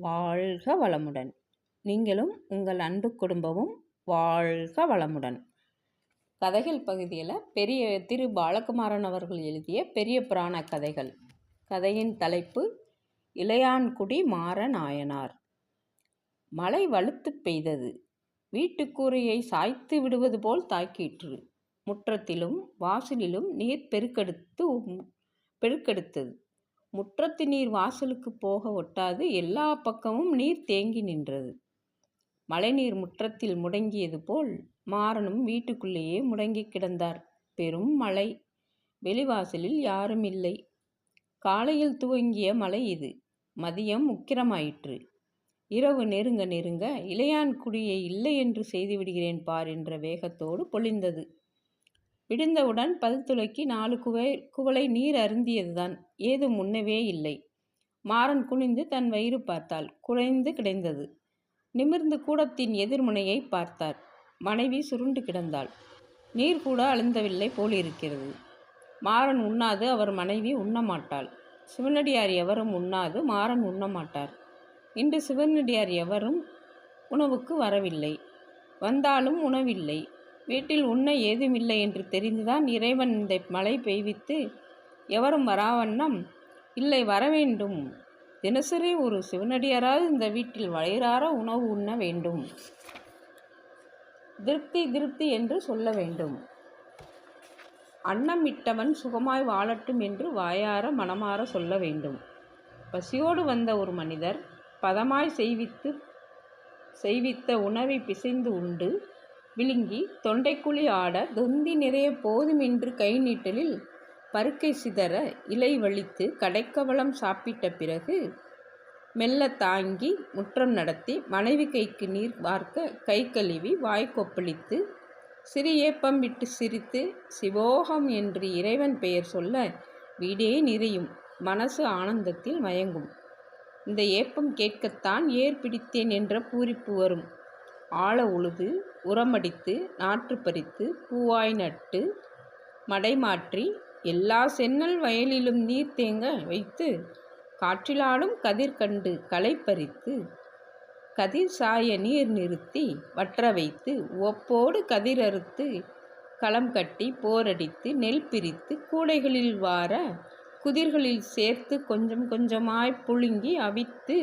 வாழ்க வளமுடன். நீங்களும் உங்கள் அன்பு குடும்பமும் வாழ்க வளமுடன். கதைகள் பகுதியில் பெரிய திரு பாலகுமாரன் அவர்கள் எழுதிய பெரிய புராண கதைகள். கதையின் தலைப்பு இளையான்குடி மாறநாயனார். மழை வலுத்து பெய்தது. வீட்டுக்கூரையை சாய்த்து விடுவது போல் தாக்கிற்று. முற்றத்திலும் வாசலிலும் நீர் பெருக்கெடுத்தது. முற்றத்து நீர் வாசலுக்கு போக ஒட்டாது எல்லா பக்கமும் நீர் தேங்கி நின்றது. மழைநீர் முற்றத்தில் முடங்கியது போல் மாறனும் வீட்டுக்குள்ளேயே முடங்கி கிடந்தார். பெரும் மழை. வெளிவாசலில் யாரும் இல்லை. காலையில் துவங்கிய மழை இது. மதியம் உக்கிரமாயிற்று. இரவு நெருங்க நெருங்க இளையான்குடியை இல்லை என்று செய்துவிடுகிறேன் பார் என்ற வேகத்தோடு பொழிந்தது. விடிந்தவுடன் பல்துளைக்கு 4 குவளை நீர் அருந்தியதுதான். ஏதும் முன்னவே இல்லை. மாறன் குனிந்து தன் வயிறு பார்த்தாள். குறைந்து கிடந்தது. நிமிர்ந்து கூடத்தின் எதிர்முனையை பார்த்தார். மனைவி சுருண்டு கிடந்தாள். நீர் கூட அழுந்தவில்லை போலிருக்கிறது. மாறன் உண்ணாது, அவர் மனைவி உண்ணமாட்டாள். சிவனடியார் எவரும் உண்ணாது, மாறன் உண்ணமாட்டார். இன்று சிவனடியார் எவரும் உணவுக்கு வரவில்லை. வந்தாலும் உணவில்லை. வீட்டில் உண்ண ஏதுமில்லை என்று தெரிந்துதான் இறைவன் இந்த மழை பெய்வித்து எவரும் வராவண்ணம் இல்லை வரவேண்டும். தினசரி ஒரு சிவனடியாராவது இந்த வீட்டில் வயிறார உணவு உண்ண வேண்டும். திருப்தி திருப்தி என்று சொல்ல வேண்டும். அன்னம் இட்டவன் சுகமாய் வாழட்டும் என்று வாயார மனமாற சொல்ல வேண்டும். பசியோடு வந்த ஒரு மனிதர் பதமாய் செய்வித்த உணவை பிசைந்து உண்டு விழுங்கி தொண்டைக்குழி ஆட தொந்தி நிறைய போதுமென்று கை நீட்டலில் பருக்கை சிதற இலை வலித்து கடைக்கவளம் சாப்பிட்ட பிறகு மெல்ல தாங்கி முற்றம் நடத்தி மனைவி கைக்கு நீர் வார்க்க கை கழுவி வாய்க்கொப்பளித்து சிறு ஏப்பம் விட்டு சிரித்து சிவோகம் என்று இறைவன் பெயர் சொல்ல வீடே நிறையும். மனசு ஆனந்தத்தில் மயங்கும். இந்த ஏப்பம் கேட்கத்தான் ஏர் பிடித்தேன் என்ற பூரிப்பு வரும். ஆழ உழுது உரமடித்து நாற்று பறித்து பூவாய் நட்டு மடை மாற்றி எல்லா சென்னல் வயலிலும் நீர் தேங்க வைத்து காற்றிலாடும் கதிர் கண்டு களை பறித்து கதிர் சாய நீர் நிறுத்தி வற்ற வைத்து உவப்போடு கதிர் அறுத்து களம் கட்டி போரடித்து நெல் பிரித்து கூடைகளில் வார குதிர்களில் சேர்த்து கொஞ்சம் கொஞ்சமாய் புழுங்கி அவித்து